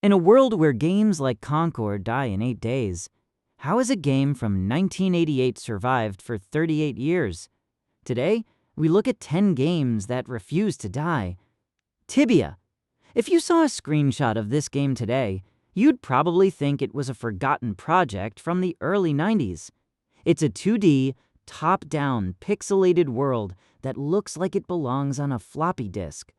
In a world where games like Concord die in 8 days, how has a game from 1988 survived for 38 years? Today, we look at 10 games that refuse to die. Tibia. If you saw a screenshot of this game today, you'd probably think it was a forgotten project from the early 90s. It's a 2D, top-down, pixelated world that looks like it belongs on a floppy disk.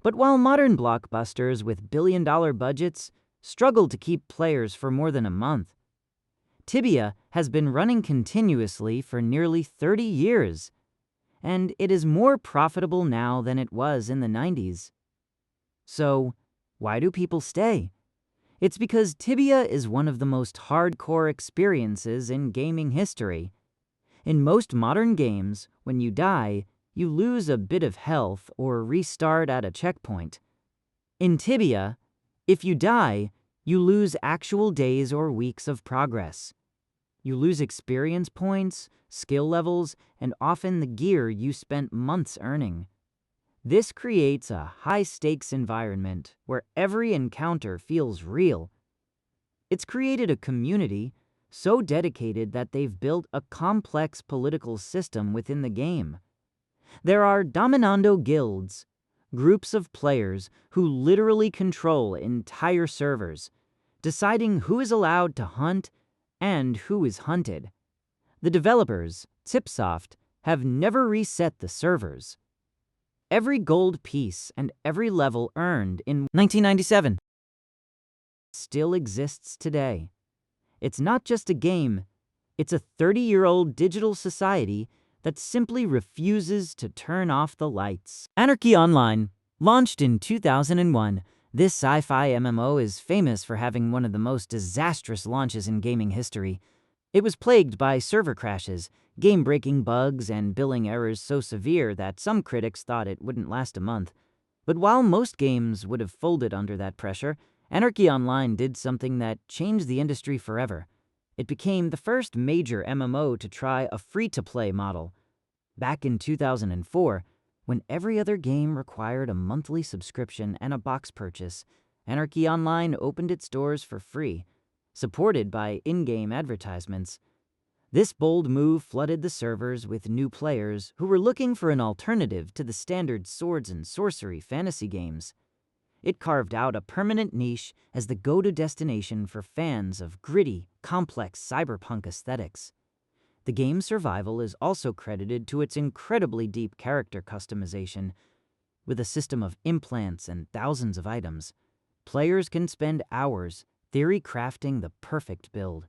But while modern blockbusters with billion-dollar budgets struggle to keep players for more than a month, Tibia has been running continuously for nearly 30 years, and it is more profitable now than it was in the 90s. So, why do people stay? It's because Tibia is one of the most hardcore experiences in gaming history. In most modern games, when you die, you lose a bit of health or restart at a checkpoint. In Tibia, if you die, you lose actual days or weeks of progress. You lose experience points, skill levels, and often the gear you spent months earning. This creates a high-stakes environment where every encounter feels real. It's created a community so dedicated that they've built a complex political system within the game. There are dominando guilds, groups of players who literally control entire servers, deciding who is allowed to hunt and who is hunted. The developers, Tipsoft, have never reset the servers. Every gold piece and every level earned in 1997 still exists today. It's not just a game, it's a 30-year-old digital society that simply refuses to turn off the lights. Anarchy Online, launched in 2001, this sci-fi MMO is famous for having one of the most disastrous launches in gaming history. It was plagued by server crashes, game-breaking bugs, and billing errors so severe that some critics thought it wouldn't last a month. But while most games would have folded under that pressure, Anarchy Online did something that changed the industry forever. It became the first major MMO to try a free-to-play model. Back in 2004, when every other game required a monthly subscription and a box purchase, Anarchy Online opened its doors for free, supported by in-game advertisements. This bold move flooded the servers with new players who were looking for an alternative to the standard swords and sorcery fantasy games. It carved out a permanent niche as the go-to destination for fans of gritty, complex cyberpunk aesthetics. The game's survival is also credited to its incredibly deep character customization. With a system of implants and thousands of items, players can spend hours theory crafting the perfect build.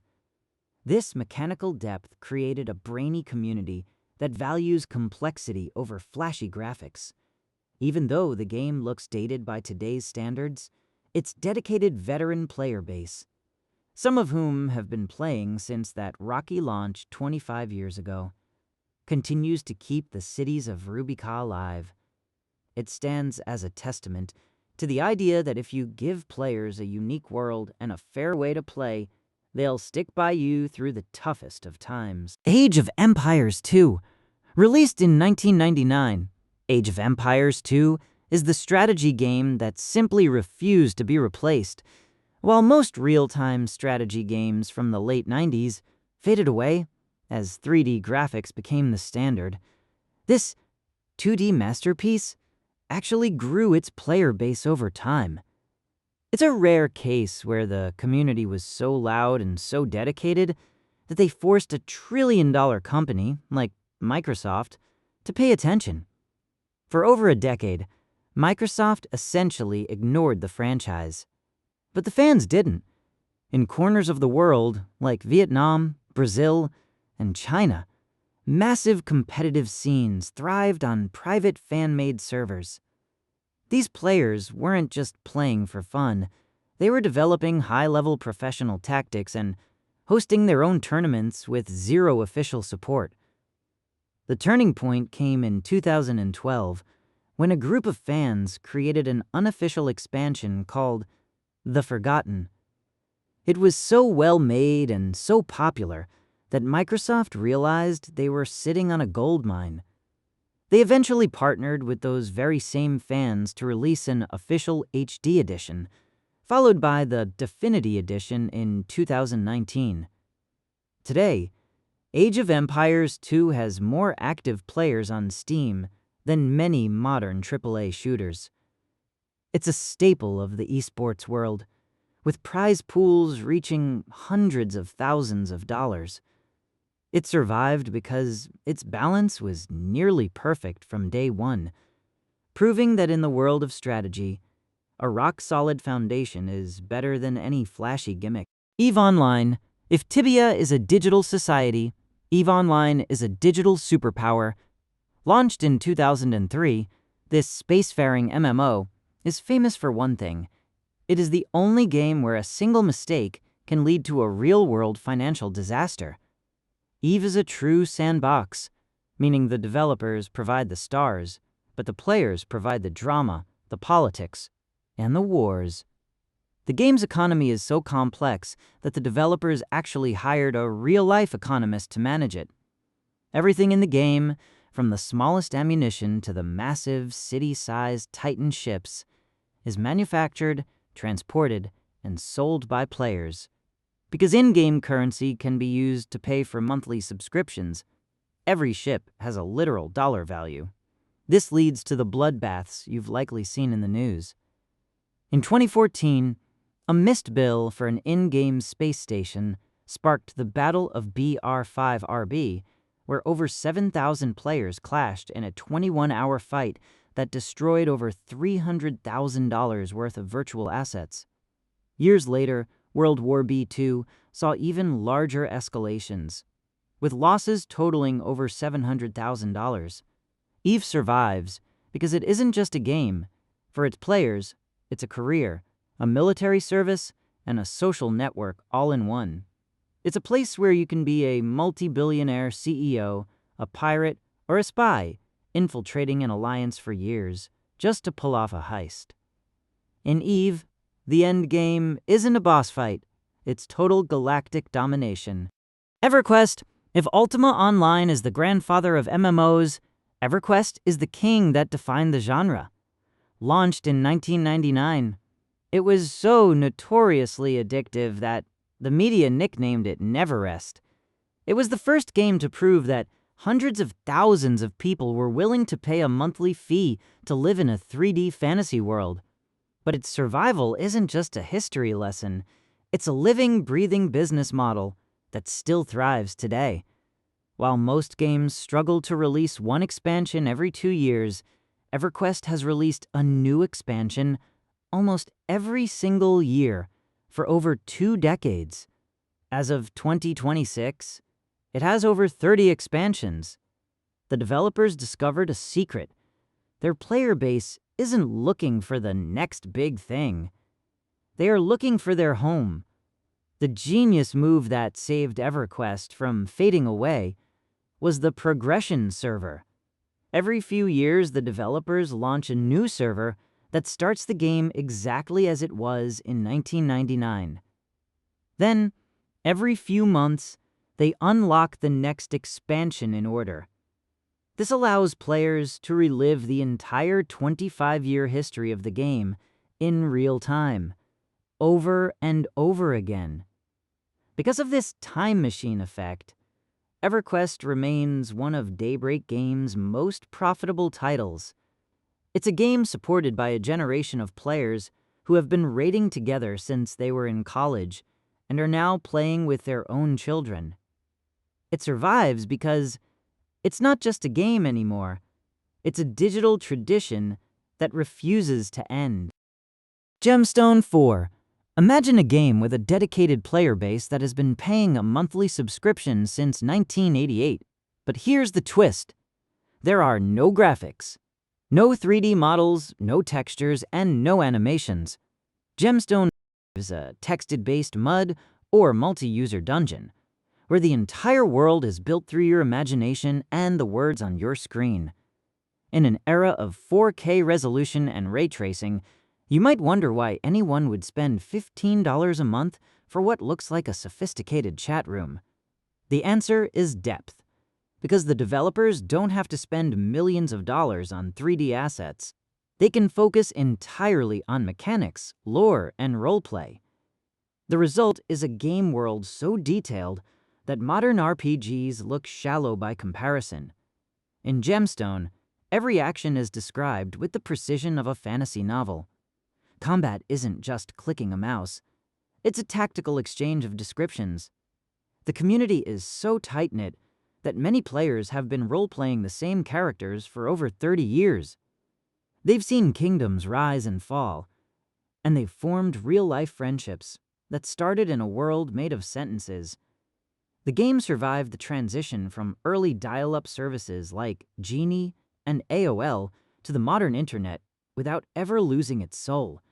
This mechanical depth created a brainy community that values complexity over flashy graphics. Even though the game looks dated by today's standards, its dedicated veteran player base, some of whom have been playing since that rocky launch 25 years ago, continues to keep the cities of Rubica alive. It stands as a testament to the idea that if you give players a unique world and a fair way to play, they'll stick by you through the toughest of times. Age of Empires 2. Released in 1999, Age of Empires 2 is the strategy game that simply refused to be replaced. While most real-time strategy games from the late 90s faded away as 3D graphics became the standard, this 2D masterpiece actually grew its player base over time. It's a rare case where the community was so loud and so dedicated that they forced a trillion-dollar company, like Microsoft, to pay attention. For over a decade, Microsoft essentially ignored the franchise. But the fans didn't. In corners of the world, like Vietnam, Brazil, and China, massive competitive scenes thrived on private fan-made servers. These players weren't just playing for fun. They were developing high-level professional tactics and hosting their own tournaments with zero official support. The turning point came in 2012, when a group of fans created an unofficial expansion called The Forgotten. It was so well made and so popular that Microsoft realized they were sitting on a gold mine. They eventually partnered with those very same fans to release an official HD edition, followed by the Definity Edition in 2019. Today, Age of Empires 2 has more active players on Steam than many modern AAA shooters. It's a staple of the esports world, with prize pools reaching hundreds of thousands of dollars. It survived because its balance was nearly perfect from day one, proving that in the world of strategy, a rock-solid foundation is better than any flashy gimmick. EVE Online. If Tibia is a digital society, EVE Online is a digital superpower. Launched in 2003, this spacefaring MMO is famous for one thing. It is the only game where a single mistake can lead to a real-world financial disaster. EVE is a true sandbox, meaning the developers provide the stars, but the players provide the drama, the politics, and the wars. The game's economy is so complex that the developers actually hired a real-life economist to manage it. Everything in the game, from the smallest ammunition to the massive city-sized Titan ships, is manufactured, transported, and sold by players. Because in-game currency can be used to pay for monthly subscriptions, every ship has a literal dollar value. This leads to the bloodbaths you've likely seen in the news. In 2014, a missed bill for an in-game space station sparked the Battle of BR5RB, where over 7,000 players clashed in a 21-hour fight that destroyed over $300,000 worth of virtual assets. Years later, World War B2 saw even larger escalations, with losses totaling over $700,000. EVE survives because it isn't just a game. For its players, it's a career, a military service, and a social network all in one. It's a place where you can be a multi-billionaire CEO, a pirate, or a spy, infiltrating an alliance for years just to pull off a heist. In EVE, the end game isn't a boss fight, it's total galactic domination. Everquest. If Ultima Online is the grandfather of MMOs, Everquest is the king that defined the genre. Launched in 1999, it was so notoriously addictive that the media nicknamed it Neverrest. It was the first game to prove that hundreds of thousands of people were willing to pay a monthly fee to live in a 3D fantasy world. But its survival isn't just a history lesson, it's a living, breathing business model that still thrives today. While most games struggle to release one expansion every 2 years, Everquest has released a new expansion almost every single year for over 2 decades. As of 2026, it has over 30 expansions. The developers discovered a secret. Their player base isn't looking for the next big thing. They are looking for their home. The genius move that saved Everquest from fading away was the progression server. Every few years, the developers launch a new server that starts the game exactly as it was in 1999. Then, every few months, they unlock the next expansion in order. This allows players to relive the entire 25-year history of the game in real time, over and over again. Because of this time machine effect, Everquest remains one of Daybreak Games' most profitable titles. It's a game supported by a generation of players who have been raiding together since they were in college and are now playing with their own children. It survives because it's not just a game anymore. It's a digital tradition that refuses to end. Gemstone 4. Imagine a game with a dedicated player base that has been paying a monthly subscription since 1988. But here's the twist. There are no graphics, no 3D models, no textures, and no animations. Gemstone is a texted-based MUD or multi-user dungeon, where the entire world is built through your imagination and the words on your screen. In an era of 4K resolution and ray tracing, you might wonder why anyone would spend $15 a month for what looks like a sophisticated chat room. The answer is depth, because the developers don't have to spend millions of dollars on 3D assets. They can focus entirely on mechanics, lore, and roleplay. The result is a game world so detailed that modern RPGs look shallow by comparison. In Gemstone, every action is described with the precision of a fantasy novel. Combat isn't just clicking a mouse. It's a tactical exchange of descriptions. The community is so tight-knit that many players have been role-playing the same characters for over 30 years. They've seen kingdoms rise and fall, and they've formed real-life friendships that started in a world made of sentences. The game survived the transition from early dial-up services like Genie and AOL to the modern internet without ever losing its soul.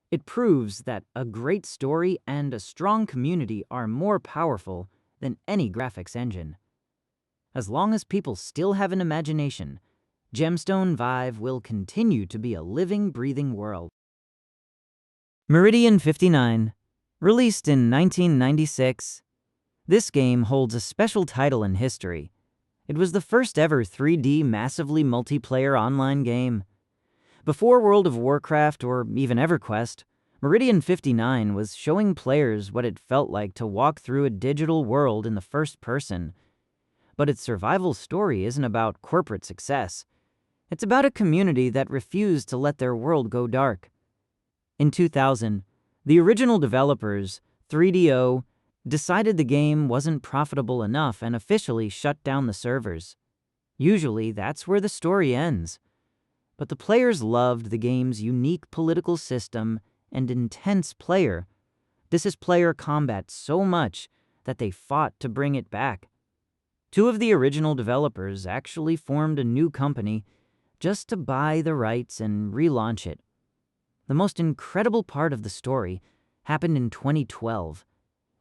It proves that a great story and a strong community are more powerful than any graphics engine. As long as people still have an imagination, Gemstone Vive will continue to be a living, breathing world. Meridian 59, released in 1996. This game holds a special title in history. It was the first ever 3D massively multiplayer online game. Before World of Warcraft or even Everquest, Meridian 59 was showing players what it felt like to walk through a digital world in the first person. But its survival story isn't about corporate success. It's about a community that refused to let their world go dark. In 2000, the original developers, 3DO, decided the game wasn't profitable enough and officially shut down the servers. Usually, that's where the story ends. But the players loved the game's unique political system and intense player combat so much that they fought to bring it back. Two of the original developers actually formed a new company just to buy the rights and relaunch it. The most incredible part of the story happened in 2012.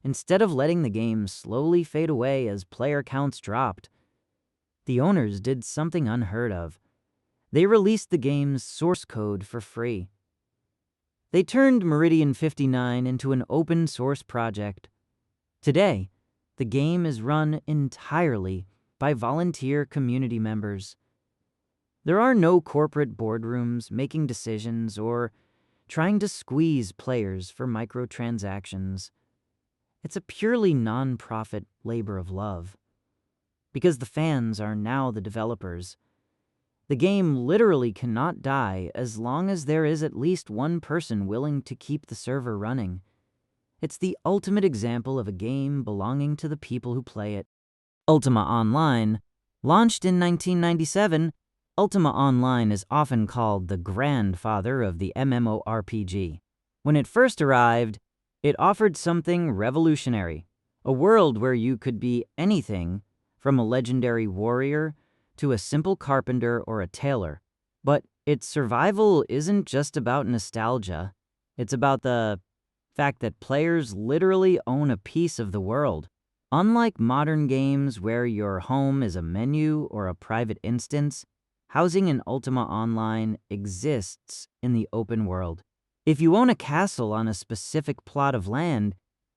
Instead of letting the game slowly fade away as player counts dropped, the owners did something unheard of. They released the game's source code for free. They turned Meridian 59 into an open source project. Today, the game is run entirely by volunteer community members. There are no corporate boardrooms making decisions or trying to squeeze players for microtransactions. It's a purely non-profit labor of love. Because the fans are now the developers, the game literally cannot die as long as there is at least one person willing to keep the server running. It's the ultimate example of a game belonging to the people who play it. Ultima Online, launched in 1997, Ultima Online is often called the grandfather of the MMORPG. When it first arrived, it offered something revolutionary, a world where you could be anything from a legendary warrior to a simple carpenter or a tailor. But its survival isn't just about nostalgia. It's about the fact that players literally own a piece of the world. Unlike modern games where your home is a menu or a private instance, housing in Ultima Online exists in the open world. If you own a castle on a specific plot of land,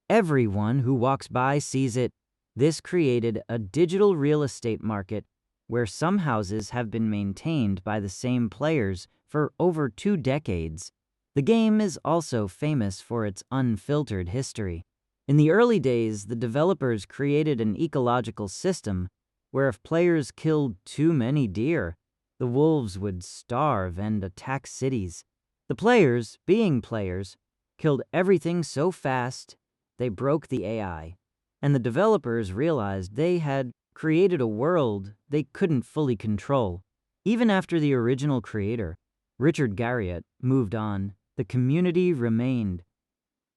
everyone who walks by sees it. This created a digital real estate market where some houses have been maintained by the same players for over 2 decades. The game is also famous for its unfiltered history. In the early days, the developers created an ecological system where if players killed too many deer, the wolves would starve and attack cities. The players, being players, killed everything so fast they broke the AI, and the developers realized they had created a world they couldn't fully control. Even after the original creator, Richard Garriott, moved on, the community remained.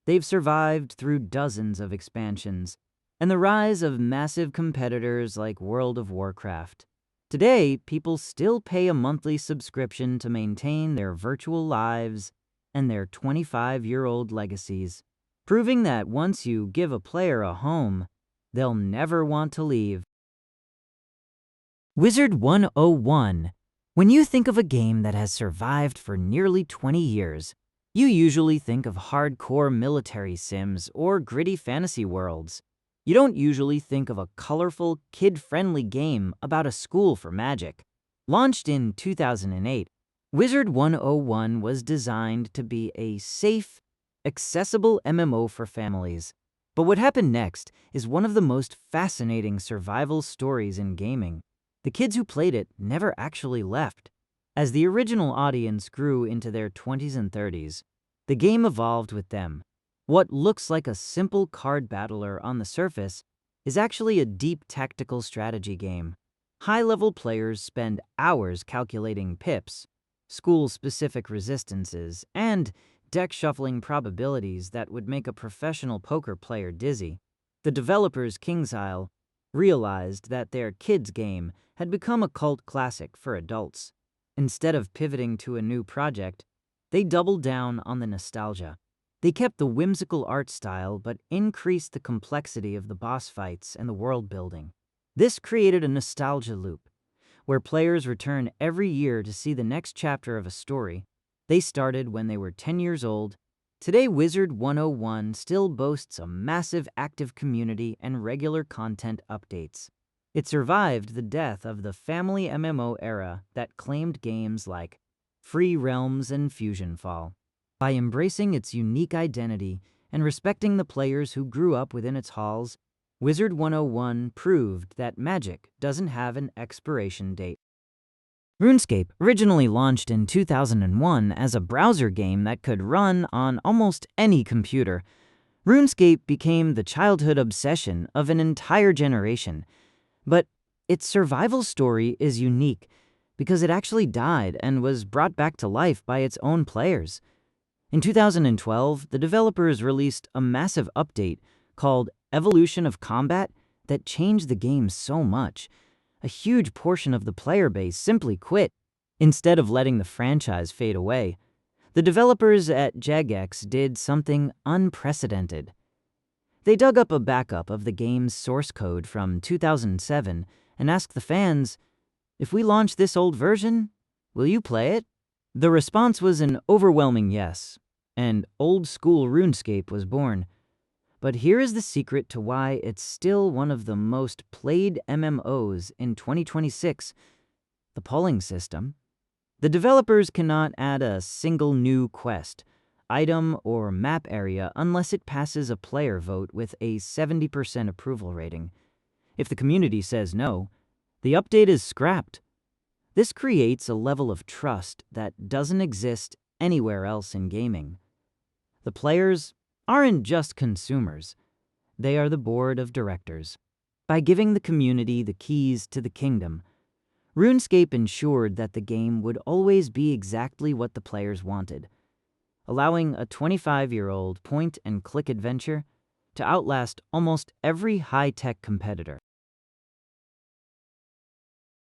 They've survived through dozens of expansions and the rise of massive competitors like World of Warcraft. Today, people still pay a monthly subscription to maintain their virtual lives and their 25-year-old legacies, proving that once you give a player a home, they'll never want to leave. Wizard 101. When you think of a game that has survived for nearly 20 years, you usually think of hardcore military sims or gritty fantasy worlds. You don't usually think of a colorful, kid-friendly game about a school for magic. Launched in 2008, Wizard 101 was designed to be a safe, accessible MMO for families. But what happened next is one of the most fascinating survival stories in gaming. The kids who played it never actually left. As the original audience grew into their 20s and 30s, the game evolved with them. What looks like a simple card battler on the surface is actually a deep tactical strategy game. High-level players spend hours calculating pips, school-specific resistances, and deck shuffling probabilities that would make a professional poker player dizzy. The developers, KingsIsle, realized that their kids' game had become a cult classic for adults. Instead of pivoting to a new project, they doubled down on the nostalgia. They kept the whimsical art style but increased the complexity of the boss fights and the world building. This created a nostalgia loop, where players return every year to see the next chapter of a story they started when they were 10 years old. Today, Wizard 101 still boasts a massive active community and regular content updates. It survived the death of the family MMO era that claimed games like Free Realms and Fusion Fall. By embracing its unique identity and respecting the players who grew up within its halls, Wizard 101 proved that magic doesn't have an expiration date. RuneScape originally launched in 2001 as a browser game that could run on almost any computer. RuneScape became the childhood obsession of an entire generation. But its survival story is unique because it actually died and was brought back to life by its own players. In 2012, the developers released a massive update called Evolution of Combat that changed the game so much. A huge portion of the player base simply quit. Instead of letting the franchise fade away, the developers at Jagex did something unprecedented. They dug up a backup of the game's source code from 2007 and asked the fans, "If we launch this old version, will you play it?" The response was an overwhelming yes, and old-school RuneScape was born. But here is the secret to why it's still one of the most played MMOs in 2026, the polling system. The developers cannot add a single new quest, item, or map area unless it passes a player vote with a 70% approval rating. If the community says no, the update is scrapped. This creates a level of trust that doesn't exist anywhere else in gaming. The players aren't just consumers, they are the board of directors. By giving the community the keys to the kingdom, RuneScape ensured that the game would always be exactly what the players wanted, allowing a 25-year-old point-and-click adventure to outlast almost every high-tech competitor.